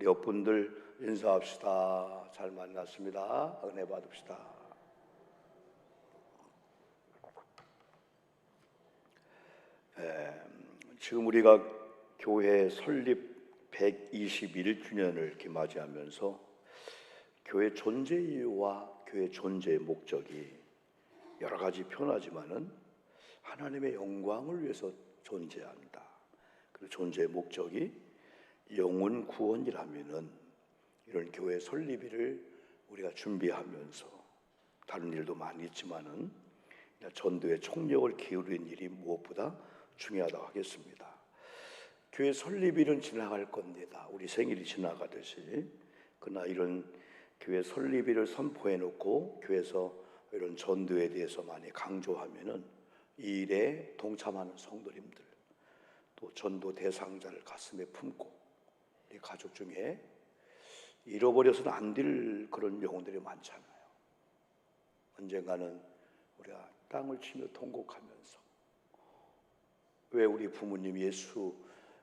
우리 옆분들 인사합시다. 잘 만났습니다. 은혜 받읍시다. 지금 우리가 교회 설립 121주년을 이렇게 맞이하면서 교회 존재 이유와 교회 존재의 목적이 여러 가지 표현하지만은 하나님의 영광을 위해서 존재한다. 그리고 존재의 목적이 영혼 구원이라면은 이런 교회 설립일을 우리가 준비하면서 다른 일도 많이 있지만은 전도의 총력을 기울이는 일이 무엇보다 중요하다고 하겠습니다. 교회 설립일은 지나갈 겁니다. 우리 생일이 지나가듯이. 그러나 이런 교회 설립일을 선포해 놓고 교회에서 이런 전도에 대해서 많이 강조하면은 이 일에 동참하는 성도님들, 또 전도 대상자를 가슴에 품고 우리 가족 중에 잃어버려서는 안 될 그런 영혼들이 많잖아요. 언젠가는 우리가 땅을 치며 통곡하면서 왜 우리 부모님 예수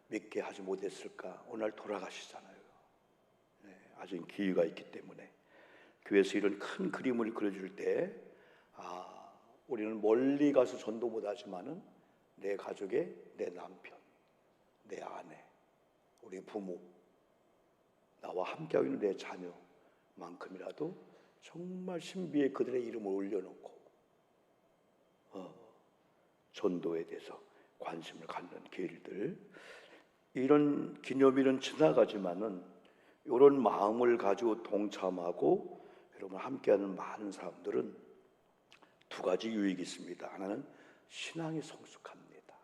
믿게 하지 못했을까? 오늘 돌아가시잖아요. 아직 기회가 있기 때문에 교회에서 이런 큰 그림을 그려줄 때 우리는 멀리 가서 전도 못하지만은 내 가족의 내 남편, 내 아내, 우리 부모, 나와 함께하고 있는 내 자녀만큼이라도 정말 신비에 그들의 이름을 올려놓고 전도에 대해서 관심을 갖는 길들, 이런 기념일은 지나가지만은 이런 마음을 가지고 동참하고 여러분 함께하는 많은 사람들은 두 가지 유익이 있습니다. 하나는 신앙이 성숙합니다.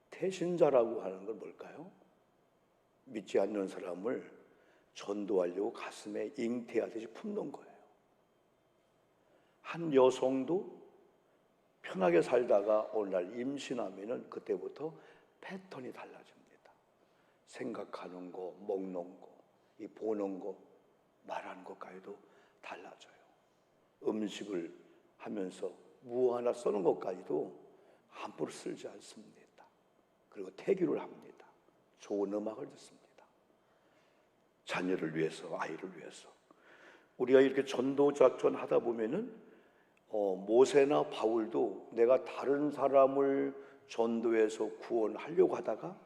태신자라고 하는 건 뭘까요? 믿지 않는 사람을 전도하려고 가슴에 잉태하듯이 품는 거예요. 한 여성도 편하게 살다가 오늘날 임신하면은 그때부터 패턴이 달라집니다. 생각하는 거, 먹는 거, 이 보는 거, 말하는 것까지도 달라져요. 음식을 하면서 무 하나 써는 것까지도 함부로 쓸지 않습니다. 그리고 태교를 합니다. 좋은 음악을 듣습니다. 자녀를 위해서, 아이를 위해서. 우리가 이렇게 전도 작전 하다 보면은 모세나 바울도 내가 다른 사람을 전도해서 구원하려고 하다가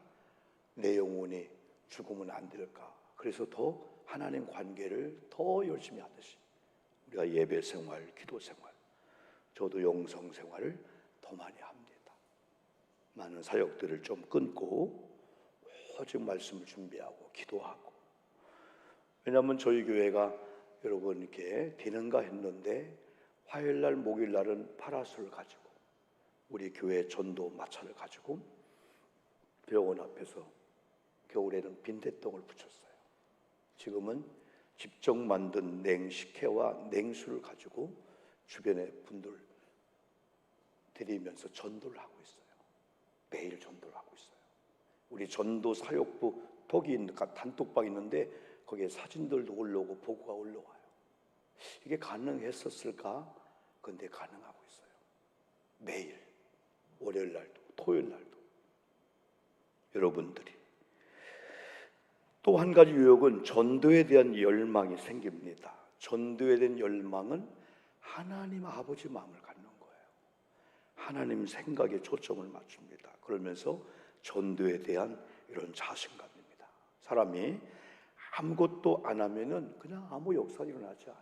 내 영혼이 죽으면 안 될까? 그래서 더 하나님 관계를 더 열심히 하듯이 우리가 예배 생활, 기도 생활, 저도 영성 생활을 더 많이 합니다. 많은 사역들을 좀 끊고 오직 말씀을 준비하고 기도하고. 왜냐하면 저희 교회가 여러분 이렇게 되는가 했는데 화요일날, 목요일날은 파라솔을 가지고 우리 교회 전도 마차를 가지고 병원 앞에서 겨울에는 빈대떡을 붙였어요. 지금은 직접 만든 냉식혜와 냉수를 가지고 주변의 분들 드리면서 전도를 하고 있어요. 매일 전도를 하고 있어요. 우리 전도 사역부 단톡방 있는데 거기에 사진들도 올라오고 보고가 올라와요. 이게 가능했었을까? 그런데 가능하고 있어요. 매일 월요일 날도 토요일 날도 여러분들이. 또 한 가지 유혹은 전도에 대한 열망이 생깁니다. 전도에 대한 열망은 하나님 아버지 마음을 갖는 거예요. 하나님 생각에 초점을 맞춥니다. 그러면서 전도에 대한 이런 자신감입니다. 사람이 아무것도 안 하면은 그냥 아무 역사가 일어나지 않아요.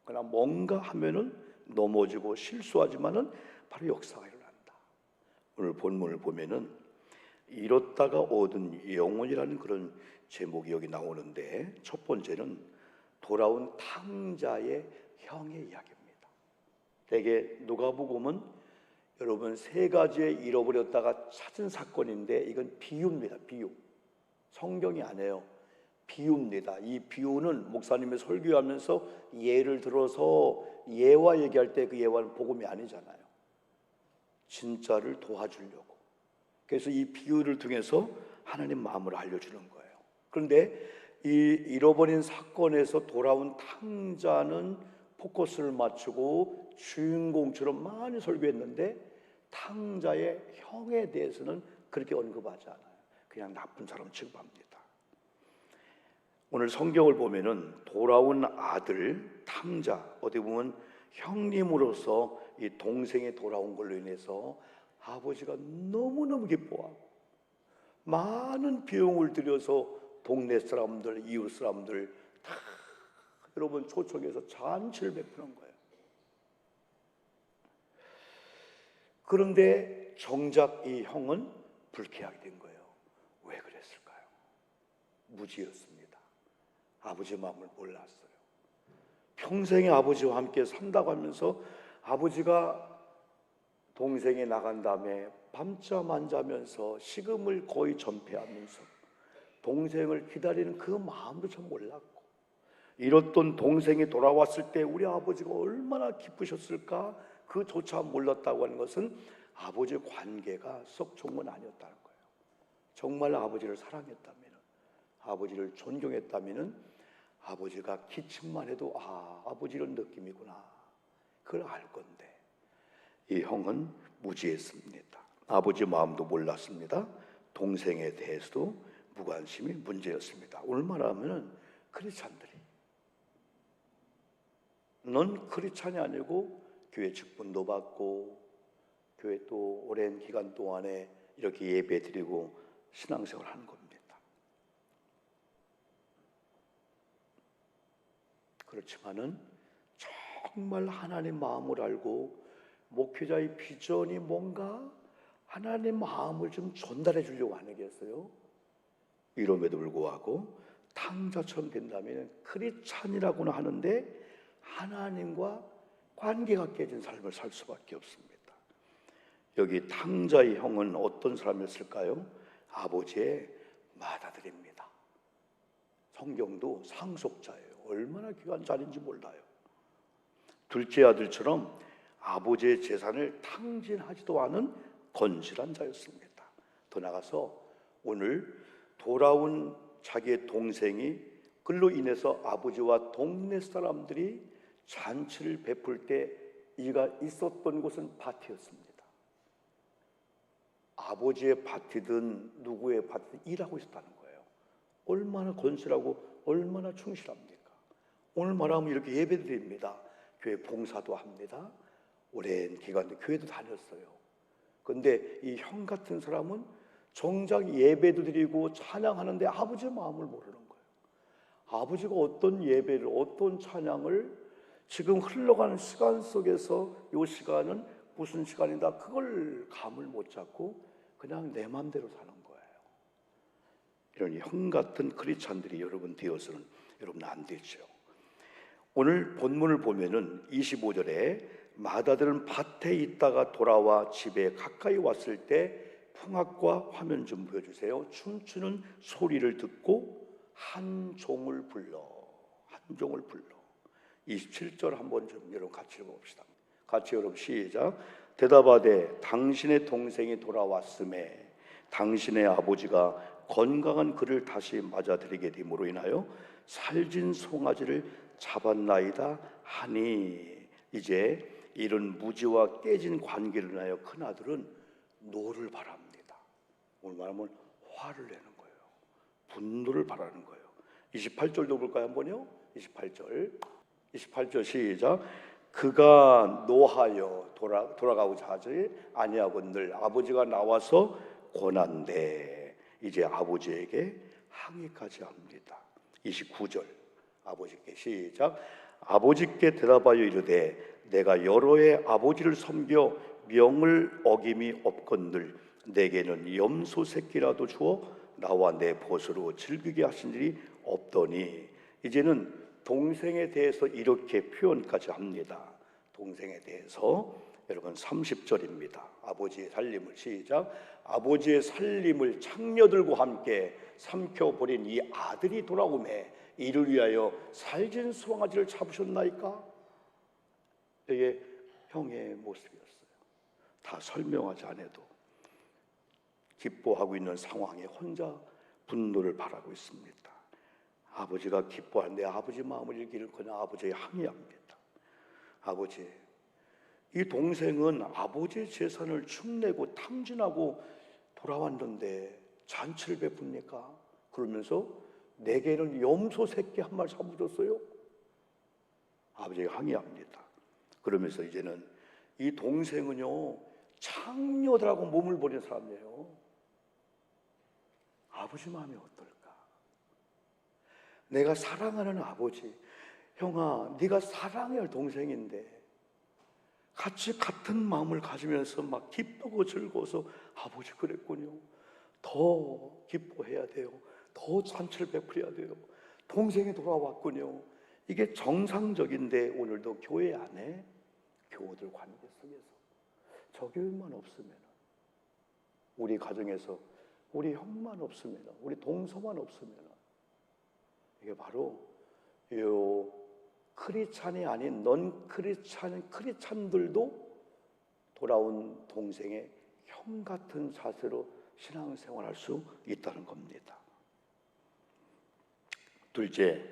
그냥 뭔가 하면은 넘어지고 실수하지만은 바로 역사가 일어난다. 오늘 본문을 보면은 잃었다가 얻은 영혼이라는 그런 제목이 여기 나오는데, 첫 번째는 돌아온 탕자의 형의 이야기입니다. 대개 누가복음은 여러분 세 가지의 잃어버렸다가 찾은 사건인데 이건 비유입니다. 비유. 성경이 아니에요. 비유입니다. 이 비유는 목사님이 설교하면서 예를 들어서 예와 얘기할 때 그 예와는 복음이 아니잖아요. 진짜를 도와주려고. 그래서 이 비유를 통해서 하나님 마음을 알려주는 거예요. 그런데 이 잃어버린 사건에서 돌아온 탕자는 포커스를 맞추고 주인공처럼 많이 설교했는데 탕자의 형에 대해서는 그렇게 언급하지 않아요. 그냥 나쁜 사람 취급합니다. 오늘 성경을 보면은 돌아온 아들 탕자, 어디 보면 형님으로서 이 동생이 돌아온 걸로 인해서 아버지가 너무너무 기뻐하고 많은 비용을 들여서 동네 사람들, 이웃 사람들 다 여러분 초청해서 잔치를 베푸는 거예요. 그런데 정작 이 형은 불쾌하게 된 거예요. 왜 그랬을까요? 무지였습니다. 아버지 마음을 몰랐어요. 평생에 아버지와 함께 산다고 하면서 아버지가 동생이 나간 다음에 밤잠 안 자면서 식음을 거의 전폐하면서 동생을 기다리는 그 마음도 참 몰랐고, 이렇던 동생이 돌아왔을 때 우리 아버지가 얼마나 기쁘셨을까 그조차 몰랐다고 하는 것은 아버지의 관계가 썩 좋은 건 아니었다는 거예요. 정말 아버지를 사랑했다면, 아버지를 존경했다면 아버지가 기침만 해도 아버지 이런 느낌이구나 그걸 알 건데, 이 형은 무지했습니다. 아버지 마음도 몰랐습니다. 동생에 대해서도 무관심이 문제였습니다. 오늘 말하면 크리스찬들이, 넌 크리스찬이 아니고 교회 직분도 받고 교회 또 오랜 기간 동안에 이렇게 예배 드리고 신앙생활 하는 겁니다. 그렇지만은 정말 하나님 마음을 알고 목회자의 비전이 뭔가 하나님 마음을 좀 전달해 주려고 하는 게 있어요. 이럼에도 불구하고 탕자처럼 된다면 크리스찬이라고는 하는데 하나님과 관계가 깨진 삶을 살 수밖에 없습니다. 여기 탕자의 형은 어떤 사람이었을까요? 아버지의 맏아들입니다. 성경도 상속자예요. 얼마나 귀한 자리인지 몰라요. 둘째 아들처럼 아버지의 재산을 탕진하지도 않은 건실한 자였습니다. 더 나아가서 오늘 돌아온 자기의 동생이 그로 인해서 아버지와 동네 사람들이 잔치를 베풀 때 이가 있었던 곳은 밭이었습니다. 아버지의 밭이든 누구의 밭이든 일하고 있었다는 거예요. 얼마나 건실하고 얼마나 충실합니까? 오늘 말하면 이렇게 예배드립니다. 교회 봉사도 합니다. 오랜 기간 교회도 다녔어요. 그런데 이 형 같은 사람은 정작 예배도 드리고 찬양하는데 아버지의 마음을 모르는 거예요. 아버지가 어떤 예배를, 어떤 찬양을 지금 흘러가는 시간 속에서 이 시간은 무슨 시간이다 그걸 감을 못 잡고 그냥 내 마음대로 사는 거예요. 이런 형 같은 크리스찬들이 여러분 되어서는 여러분 안 되죠. 오늘 본문을 보면은 25절에 맏아들은 밭에 있다가 돌아와 집에 가까이 왔을 때 풍악과 화면 좀 보여주세요. 춤추는 소리를 듣고 한 종을 불러 27절 한번 좀 여러분 같이 읽어봅시다. 같이 여러분 시작. 대답하되 당신의 동생이 돌아왔음에 당신의 아버지가 건강한 그를 다시 맞아들이게 됨으로 인하여 살진 송아지를 잡았나이다 하니, 이제 이런 무지와 깨진 관계를 인하여 큰아들은 노를 바랍니다. 오늘 말하면 화를 내는 거예요. 분노를 바라는 거예요. 28절도 볼까요 한번요? 28절 시작. 그가 노하여 돌아가고자 하지 아니하거늘 아버지가 나와서 권한대 이제 아버지에게 항의까지 합니다. 29절 아버지께 시작. 아버지께 대답하여 이르되 내가 여러 해 아버지를 섬겨 명을 어김이 없건들 내게는 염소 새끼라도 주어 나와 내 벗으로 즐기게 하신 일이 없더니, 이제는 동생에 대해서 이렇게 표현까지 합니다. 동생에 대해서 여러분 30절입니다. 아버지의 살림을 시작. 아버지의 살림을 창녀들과 함께 삼켜버린 이 아들이 돌아오매 이를 위하여 살진 송아지를 잡으셨나이까? 이게 형의 모습이었어요. 다 설명하지 않아도 기뻐하고 있는 상황에 혼자 분노를 바라고 있습니다. 아버지가 기뻐하는데 아버지 마음을 읽기를 그냥 아버지에 항의합니다. 아버지, 이 동생은 아버지의 재산을 축내고 탕진하고 돌아왔는데 잔치를 베풉니까? 그러면서 내게는 염소 새끼 한 마리 잡아줬어요. 아버지가 항의합니다. 그러면서 이제는 이 동생은요, 창녀들하고 몸을 버린 사람이에요. 아버지 마음이 어떨까? 내가 사랑하는 아버지, 형아, 네가 사랑해야 할 동생인데 같이 같은 마음을 가지면서 막 기쁘고 즐거워서 아버지 그랬군요. 더 기뻐해야 돼요. 더 잔치를 베풀어야 돼요. 동생이 돌아왔군요. 이게 정상적인데 오늘도 교회 안에 교우들 관계 속에서 저 교회만 없으면, 우리 가정에서 우리 형만 없으면, 우리 동서만 없으면, 이게 바로 요 크리스찬이 아닌 넌 크리스찬들도 돌아온 동생의 형 같은 자세로 신앙생활할 수 있다는 겁니다. 둘째,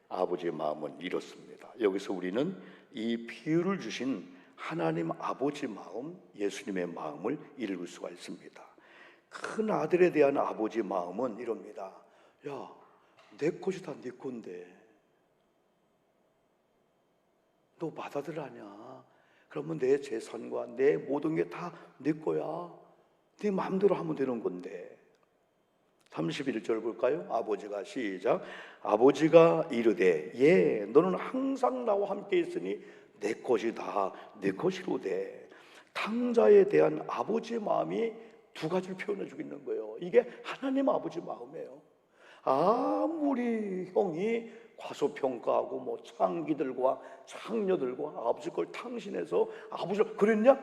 아버지의 마음은 이렇습니다. 여기서 우리는 이 비유를 주신 하나님 아버지 마음, 예수님의 마음을 읽을 수가 있습니다. 큰 아들에 대한 아버지 마음은 이럽니다. 야, 내 것이 다 네 건데 너 받아들라냐? 그러면 내 재산과 내 모든 게 다 네 거야. 네 마음대로 하면 되는 건데. 31절 볼까요? 아버지가 시작. 아버지가 이르되 예, 너는 항상 나와 함께 있으니 내 것이 다 내 것이로되. 탕자에 대한 아버지 마음이 두 가지를 표현해 주고 있는 거예요. 이게 하나님 아버지 마음이에요. 아무리 형이 과소평가하고 뭐 창기들과 창녀들과 아버지 걸 탕신해서 아버지가 그랬냐?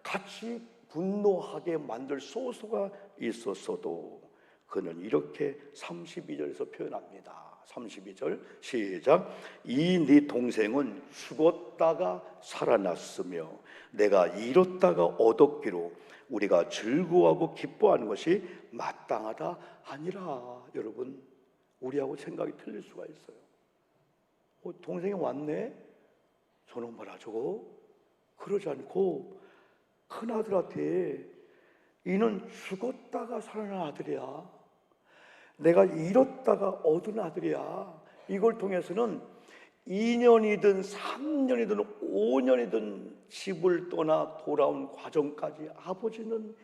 같이 분노하게 만들 소수가 있었어도 그는 이렇게 32절에서 표현합니다. 32절 시작. 이 네 동생은 죽었다가 살아났으며 내가 잃었다가 얻었기로 우리가 즐거워하고 기뻐하는 것이 마땅하다 하니라. 여러분, 우리하고 생각이 틀릴 수가 있어요. 동생이 왔네? 저놈 봐라 저거. 그러지 않고 큰아들한테 이는 죽었다가 살아난 아들이야. 내가 잃었다가 얻은 아들이야. 이걸 통해서는 2년이든 3년이든 5년이든 집을 떠나 돌아온 과정까지 아버지는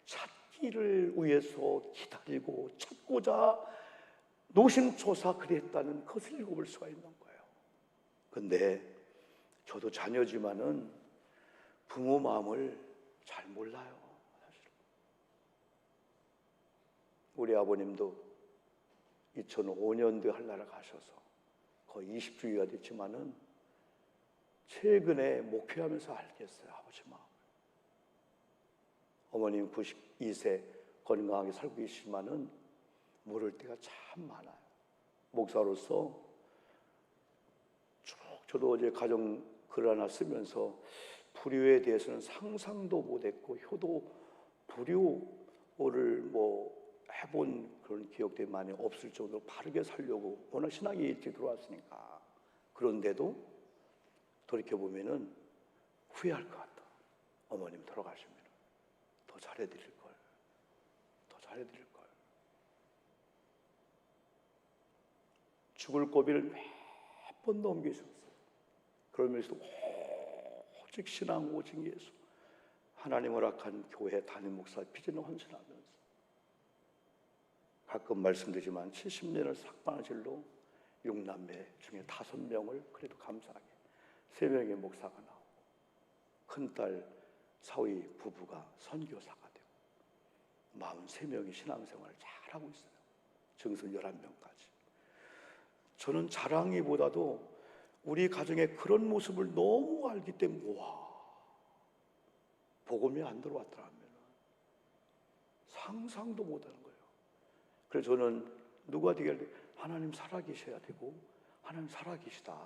찾기를 위해서 기다리고 찾고자 노심초사 그랬다는 것을 읽어볼 수가 있는 거예요. 근데 저도 자녀지만은 부모 마음을 잘 몰라요. 사실은. 우리 아버님도 2005년도에 한나라 가셔서 거의 20주기가 됐지만은 최근에 목회하면서 알겠어요. 아버지 마음을. 어머님 92세 건강하게 살고 계시지만은 모를 때가 참 많아요. 목사로서 쭉 저도 어제 가정 글 하나 쓰면서 불효에 대해서는 상상도 못했고 효도 불효를 뭐 해본 그런 기억들이 많이 없을 정도로 바르게 살려고 워낙 신앙이 일찍 들어왔으니까. 그런데도 돌이켜보면은 후회할 것 같다. 어머님 돌아가시면 더 잘해드릴 걸, 더 잘해드릴 걸. 죽을 고비를 몇 번 넘기셨어요. 그러면서도 오직 신앙, 오직 예수, 하나님 허락한 교회 담임 목사 비전을 헌신하면서 가끔 말씀드리지만 70년을 삭방한 실로 6남매 중에 5명을 그래도 감사하게 3명의 목사가 나오고 큰딸 사위 부부가 선교사가 되고 43명이 신앙생활을 잘하고 있어요. 증손 11명까지. 저는 자랑이보다도 우리 가정의 그런 모습을 너무 알기 때문에 와, 복음이 안 들어왔더라면 상상도 못하는 거예요. 그래서 저는 누가 되게 하나님 살아계셔야 되고 하나님 살아계시다.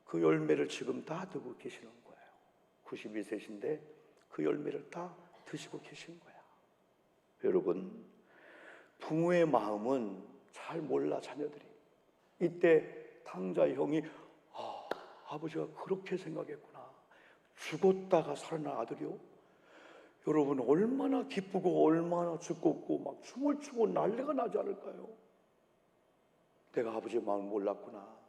그 열매를 지금 다 두고 계시는 거예요. 92세신데 그 열매를 다 드시고 계신 거야. 여러분, 부모의 마음은 잘 몰라 자녀들이. 이때 탕자 형이 아버지가 그렇게 생각했구나. 죽었다가 살아난 아들이요. 여러분 얼마나 기쁘고 얼마나 즐겁고 막 춤을 추고 난리가 나지 않을까요? 내가 아버지 마음을 몰랐구나.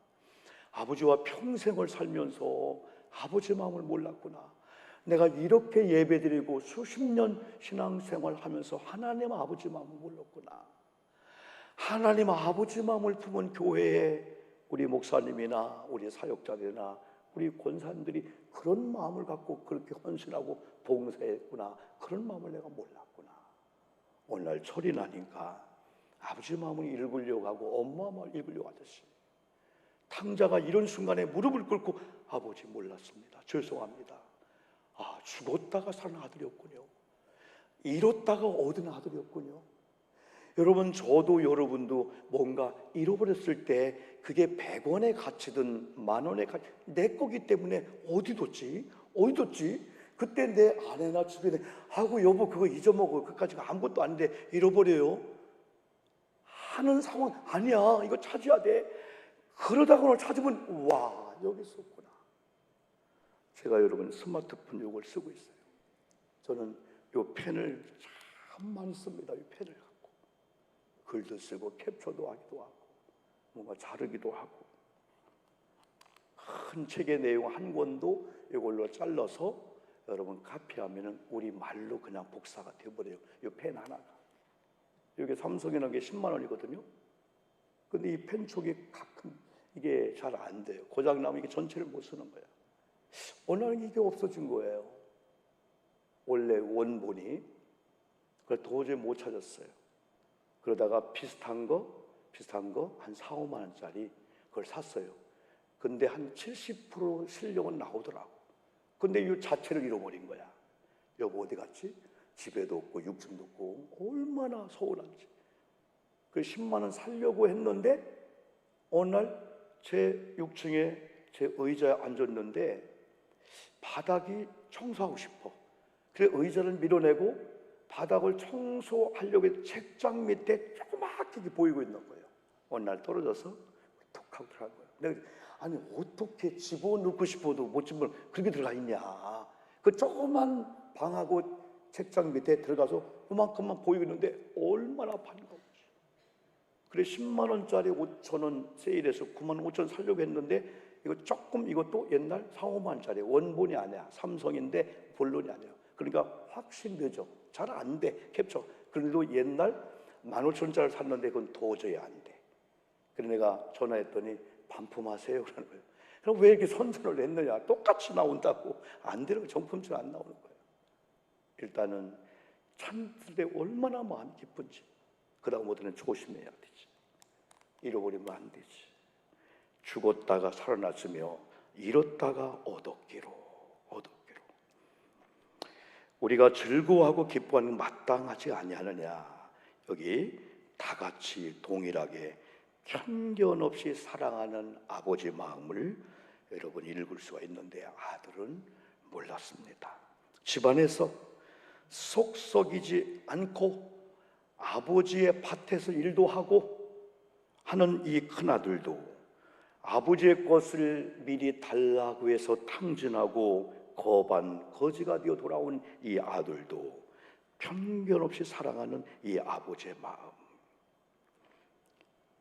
아버지와 평생을 살면서 아버지 마음을 몰랐구나. 내가 이렇게 예배드리고 수십 년 신앙생활 하면서 하나님 아버지 마음을 몰랐구나. 하나님 아버지 마음을 품은 교회에 우리 목사님이나 우리 사역자들이나 우리 권사님들이 그런 마음을 갖고 그렇게 헌신하고 봉사했구나. 그런 마음을 내가 몰랐구나. 오늘날 철이 나니까 아버지 마음을 읽으려고 하고 엄마 마음을 읽으려고 하듯이 탕자가 이런 순간에 무릎을 꿇고 아버지 몰랐습니다. 죄송합니다. 아, 죽었다가 산 아들이었군요. 잃었다가 얻은 아들이었군요. 여러분, 저도 여러분도 뭔가 잃어버렸을 때 그게 100원의 가치든 만원의 가치, 내 거기 때문에 어디 뒀지? 어디 뒀지? 그때 내 아내나 주변에 아이고 여보 그거 잊어먹어. 그까지 아무것도 아닌데 잃어버려요. 하는 상황 아니야. 이거 찾아야 돼. 그러다가 오늘 찾으면 와 여기 있었구나. 제가 여러분 스마트폰 이걸 쓰고 있어요. 저는 이 펜을 참 많이 씁니다. 이 펜을 갖고 글도 쓰고 캡처도 하기도 하고 뭔가 자르기도 하고 큰 책의 내용 한 권도 이걸로 잘라서 여러분 카피하면은 우리 말로 그냥 복사가 되어버려요. 이 펜 하나가. 이게 삼성이라는 게 10만 원이거든요. 근데 이 펜촉이 가끔 이게 잘 안 돼요. 고장나면 이게 전체를 못 쓰는 거예요. 어느 날 이게 없어진 거예요. 원래 원본이. 그걸 도저히 못 찾았어요. 그러다가 비슷한 거 한 4, 5만 원짜리 그걸 샀어요. 근데 한 70% 실력은 나오더라고. 근데 이 자체를 잃어버린 거야. 여보 어디 갔지? 집에도 없고 육층도 없고 얼마나 서운한지. 그 10만 원 살려고 했는데 어느 날 제 6층에 제 의자에 앉았는데 바닥이 청소하고 싶어. 그래 의자를 밀어내고 바닥을 청소하려고 해도 책장 밑에 조그맣게 보이고 있는 거예요. 어느 날 떨어져서 툭 하고 들어간 거예요. 내가 아니 어떻게 집어넣고 싶어도 못 집어 그렇게 들어가 있냐. 그 조그만 방하고 책장 밑에 들어가서 그만큼만 보이고 있는데 얼마나 반가운지. 그래 10만 원짜리 5천 원 세일해서 9만 5천 살려고 했는데 이거 조금 이것도 옛날 4, 5만 원짜리 원본이 아니야. 삼성인데 본론이 아니야. 그러니까 확실히 늦어. 잘 안 돼. 캡처. 그래도 옛날 15,000원짜리 샀는데 그건 도저히 안 돼. 그래서 내가 전화했더니 반품하세요 그러는 거예요. 그럼 왜 이렇게 선전을 했느냐. 똑같이 나온다고. 안 되는 거 정품처럼 안 나오는 거예요. 일단은 찾을 때 얼마나 마음이 기쁜지. 그 다음부터는 조심해야 되지. 잃어버리면 안 되지. 죽었다가 살아났으며 잃었다가 얻었기로. 우리가 즐거워하고 기뻐하는 마땅하지 아니하느냐. 여기 다 같이 동일하게 편견 없이 사랑하는 아버지 마음을 여러분 읽을 수가 있는데 아들은 몰랐습니다. 집안에서 속 썩이지 않고 아버지의 밭에서 일도 하고 하는 이 큰아들도 아버지의 것을 미리 달라고 해서 탕진하고 거지가 되어 돌아온 이 아들도 편견 없이 사랑하는 이 아버지의 마음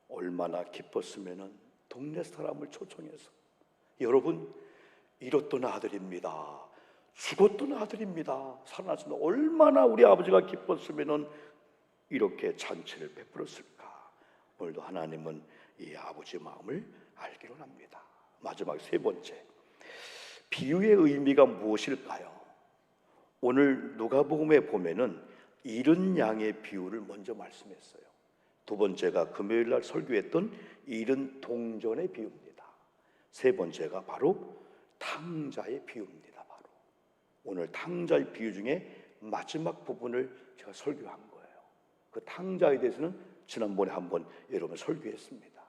얼마나 기뻤으면은 동네 사람을 초청해서 여러분 잃었던 아들입니다. 죽었던 아들입니다. 살아났습니다. 얼마나 우리 아버지가 기뻤으면은 이렇게 잔치를 베풀었을까. 오늘도 하나님은 이 아버지 마음을 알기로 합니다. 마지막 세 번째, 비유의 의미가 무엇일까요? 오늘 누가복음에 보면은 잃은 양의 비유를 먼저 말씀했어요. 두 번째가 금요일 날 설교했던 잃은 동전의 비유입니다. 세 번째가 바로 탕자의 비유입니다. 바로 오늘 탕자의 비유 중에 마지막 부분을 제가 설교한 거예요. 그 탕자에 대해서는 지난번에 한번 여러분 설교했습니다.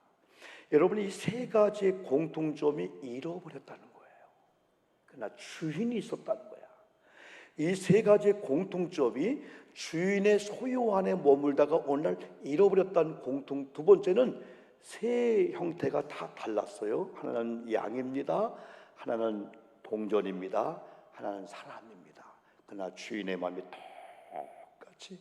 여러분 이 세 가지의 공통점이 잃어버렸다는 거예요. 그러나 주인이 있었다는 거야. 이 세 가지의 공통점이 주인의 소유 안에 머물다가 오늘 잃어버렸다는 공통. 두 번째는 새 형태가 다 달랐어요. 하나는 양입니다. 하나는 동전입니다. 하나는 사람입니다. 그러나 주인의 마음이 똑같이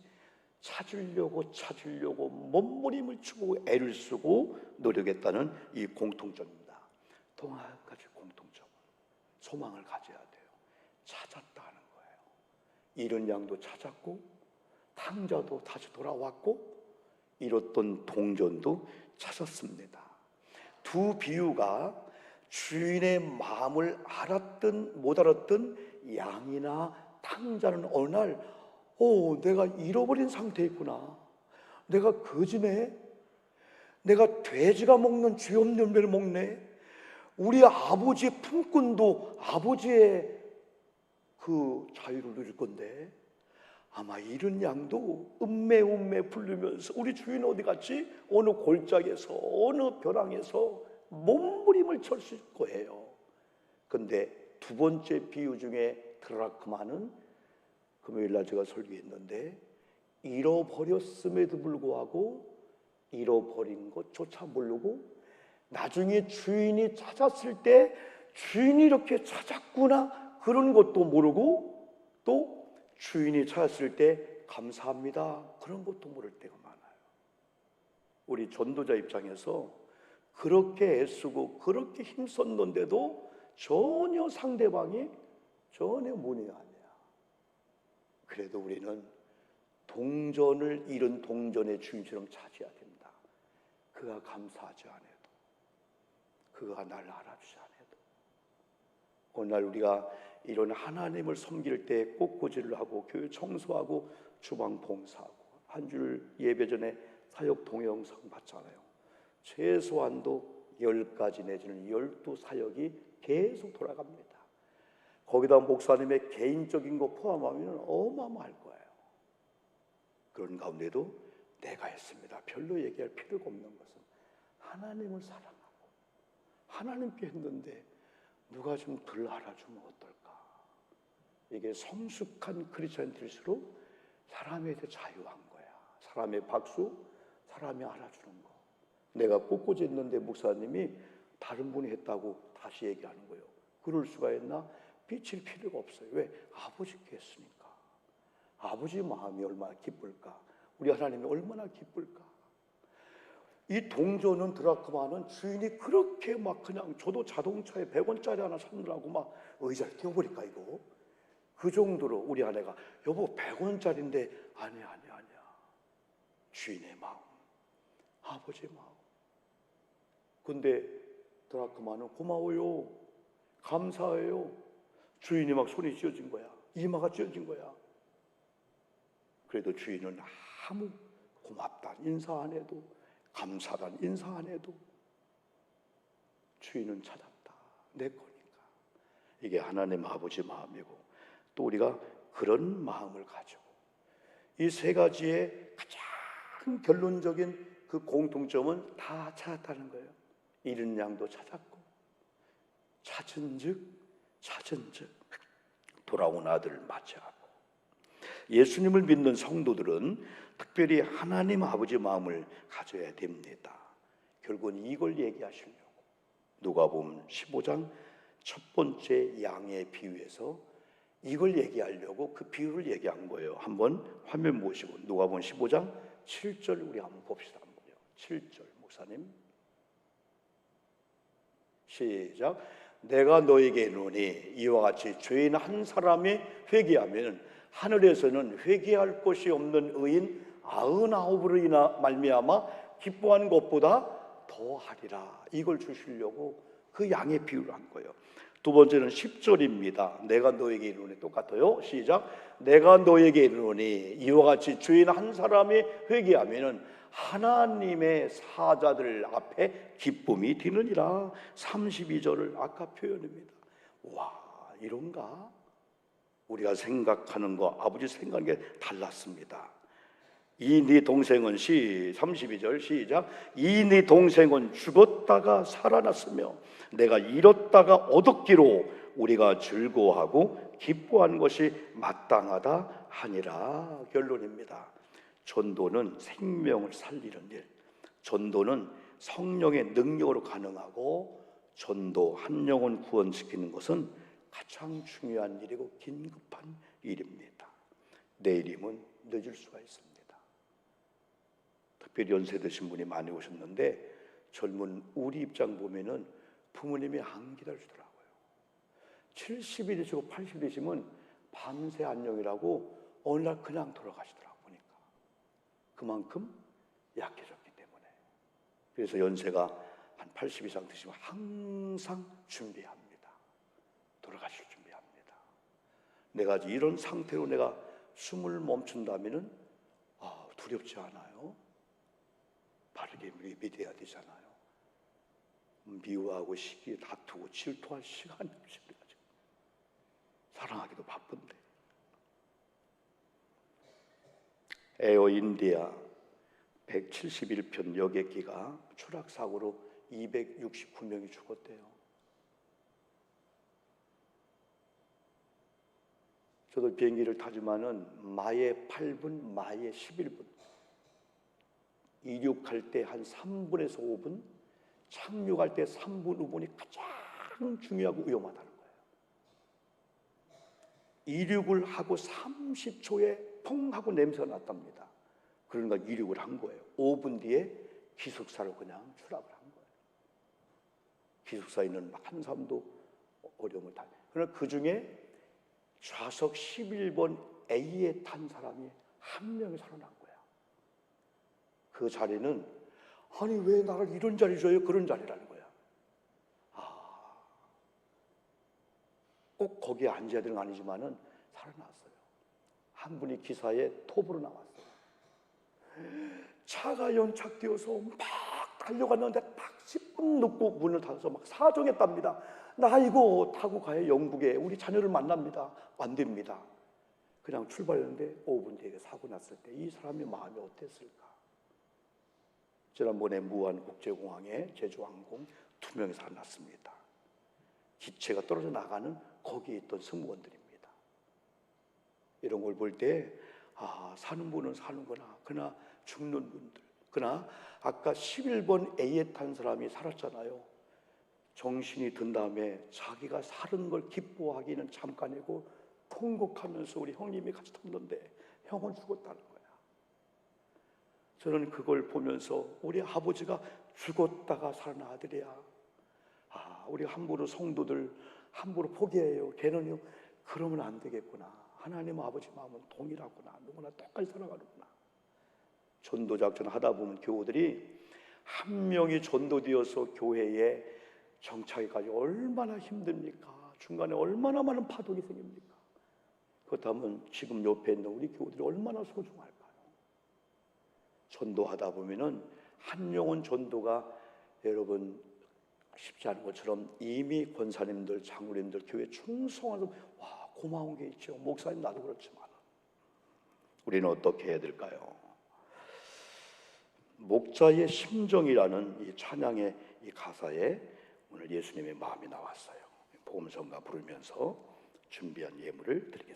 찾으려고 몸부림을 치고 애를 쓰고 노력했다는 이 공통점입니다. 또 한 가지 공통점, 소망을 가져야 돼요. 찾았다 하는 거예요. 잃은 양도 찾았고 탕자도 다시 돌아왔고 잃었던 동전도 찾았습니다. 두 비유가 주인의 마음을 알았든 못 알았든 양이나 탕자는 어느 날 내가 잃어버린 상태에 있구나. 내가 거지네. 내가 돼지가 먹는 죄 없는 열매를 먹네. 우리 아버지의 품꾼도 아버지의 그 자유를 누릴 건데 아마 이런 양도 음매음매 부르면서 우리 주인 어디 갔지? 어느 골짜기에서 어느 벼랑에서 몸부림을 쳤을 거예요. 근데 두 번째 비유 중에 드라크마는 금요일날 제가 설교했는데 잃어버렸음에도 불구하고 잃어버린 것조차 모르고 나중에 주인이 찾았을 때 주인이 이렇게 찾았구나 그런 것도 모르고 또 주인이 찾았을 때 감사합니다 그런 것도 모를 때가 많아요. 우리 전도자 입장에서 그렇게 애쓰고 그렇게 힘썼는데도 전혀 상대방이 전혀 문의가 아니야. 그래도 우리는 동전을 잃은 동전의 주인처럼 찾아야 된다. 그가 감사하지 않아도, 그가 나를 알아주지 않아도. 오늘 우리가 이런 하나님을 섬길 때 꽃꽂이를 하고 교회 청소하고 주방 봉사하고 한 줄 예배 전에 사역 동영상 봤잖아요. 최소한도 10가지 내지는 12사역이 계속 돌아갑니다. 거기다 목사님의 개인적인 거 포함하면 어마어마할 거예요. 그런 가운데도 내가 했습니다. 별로 얘기할 필요가 없는 것은 하나님을 사랑하고 하나님께 했는데 누가 좀 덜 알아주면 어떨까? 이게 성숙한 크리스찬일수록 사람에 대해 자유한 거야. 사람의 박수, 사람이 알아주는 거. 내가 꽃꽂이 했는데 목사님이 다른 분이 했다고 다시 얘기하는 거예요. 그럴 수가 있나? 비칠 필요가 없어요. 왜? 아버지께 했으니까. 아버지 마음이 얼마나 기쁠까? 우리 하나님이 얼마나 기쁠까? 이 동전은 드라크마는 주인이 그렇게 막 그냥 저도 자동차에 100원짜리 하나 사느라고 막 의자를 띄워버릴까 이거? 그 정도로 우리 아내가 여보 100원짜리인데 아니야. 주인의 마음, 아버지의 마음. 근데 드라크마는 고마워요, 감사해요. 주인이 막 손이 쥐어진 거야. 이마가 쥐어진 거야. 그래도 주인은 아무 고맙다는 인사 안 해도 감사라는 인사 안 해도 주인은 찾았다. 내 거니까. 이게 하나님 아버지 마음이고 또 우리가 그런 마음을 가지고 이 세 가지의 가장 결론적인 그 공통점은 다 찾았다는 거예요. 잃은 양도 찾았고 찾은 즉 돌아온 아들을 맞이하고 예수님을 믿는 성도들은 특별히 하나님 아버지 마음을 가져야 됩니다. 결국은 이걸 얘기하시려고 누가복음 15장 첫 번째 양의 비유에서 이걸 얘기하려고 그 비유를 얘기한 거예요. 한번 화면 보시고 누가복음 15장 7절 우리 한번 봅시다. 한번요. 7절 목사님 시작. 내가 너에게 이르노니 이와 같이 죄인 한 사람이 회개하면 하늘에서는 회개할 것이 없는 의인 99으로 인하 말미암아 기뻐하는 것보다 더하리라. 이걸 주시려고 그 양의 비유를 한 거예요. 두 번째는 10절입니다. 내가 너에게 이르노니 똑같아요. 시작. 내가 너에게 이르노니 이와 같이 죄인 한 사람이 회개하면 하나님의 사자들 앞에 기쁨이 되느니라. 32절을 아까 표현입니다. 와, 이런가? 우리가 생각하는 거 아버지 생각하는 게 달랐습니다. 이 네 동생은 32절 시작. 이 네 동생은 죽었다가 살아났으며 내가 잃었다가 얻었기로 우리가 즐거워하고 기뻐하는 것이 마땅하다 하니라. 결론입니다. 전도는 생명을 살리는 일, 전도는 성령의 능력으로 가능하고 전도 한 영혼 구원시키는 것은 가장 중요한 일이고 긴급한 일입니다. 내일이면 늦을 수가 있습니다. 특별히 연세 드신 분이 많이 오셨는데 젊은 우리 입장 보면은 부모님이 안 기다려주더라고요. 70이 되시고 80이 되시면 밤새 안녕이라고 어느 날 그냥 돌아가시더라고 보니까. 그만큼 약해졌기 때문에. 그래서 연세가 한 80 이상 되시면 항상 준비합니다. 돌아가실 준비합니다. 내가 이런 상태로 내가 숨을 멈춘다면은 두렵지 않아요? 바르게 믿어야 되잖아요. 미워하고 시기 다투고 질투할 시간이 없습니다. 사랑하기도 바쁜데. 에어 인디아 171편 여객기가 추락사고로 269명이 죽었대요. 저도 비행기를 타지만은 마에 8분, 마에 11분. 이륙할 때 한 3분에서 5분, 착륙할 때 3분, 5분이 가장 중요하고 위험하다는 거예요. 이륙을 하고 30초에 퐁 하고 냄새가 났답니다. 그러니까 이륙을 한 거예요. 5분 뒤에 기숙사로 그냥 추락을 한 거예요. 기숙사에 있는 한 사람도 어려움을 당해요. 그러나 그 중에 좌석 11번 A에 탄 사람이 한 명이 살아난 거야. 그 자리는 아니 왜 나를 이런 자리 줘요? 그런 자리라는 거야. 꼭 거기에 앉아야 되는 건 아니지만은 살아났어요. 한 분이 기사에 톱으로 나왔어요. 차가 연착되어서 막 달려갔는데 딱 10분 늦고 문을 닫아서 막 사정했답니다. 나 이거 타고 가야 영국에 우리 자녀를 만납니다. 안 됩니다. 그냥 출발했는데 5분 뒤에 사고 났을 때 이 사람의 마음이 어땠을까? 지난번에 무안국제공항에 제주항공 2명이 살아났습니다. 기체가 떨어져 나가는 거기에 있던 승무원들입니다. 이런 걸 볼 때 사는 분은 사는구나. 그러나 죽는 분들. 그러나 아까 11번 A에 탄 사람이 살았잖아요. 정신이 든 다음에 자기가 살은 걸 기뻐하기는 잠깐이고 통곡하면서 우리 형님이 같이 탔는데 형은 죽었다는 거야. 저는 그걸 보면서 우리 아버지가 죽었다가 살아난 아들이야. 우리 함부로 성도들 함부로 포기해요. 걔는요. 그러면 안 되겠구나. 하나님 아버지 마음은 동일하구나. 누구나 똑같이 살아가는구나. 전도작전 하다 보면 교우들이 한 명이 전도되어서 교회에 정착하기까지 얼마나 힘듭니까? 중간에 얼마나 많은 파동이 생깁니까? 그렇다면 지금 옆에 있는 우리 교우들이 얼마나 소중할까요? 전도하다 보면은 한 영혼 전도가 여러분 쉽지 않은 것처럼 이미 권사님들, 장로님들 교회 충성하고 고마운 게 있죠. 목사님 나도 그렇지만 우리는 어떻게 해야 될까요? 목자의 심정이라는 이 찬양의 이 가사에 오늘 예수님의 마음이 나왔어요. 복음성가 부르면서 준비한 예물을 드리겠습니다.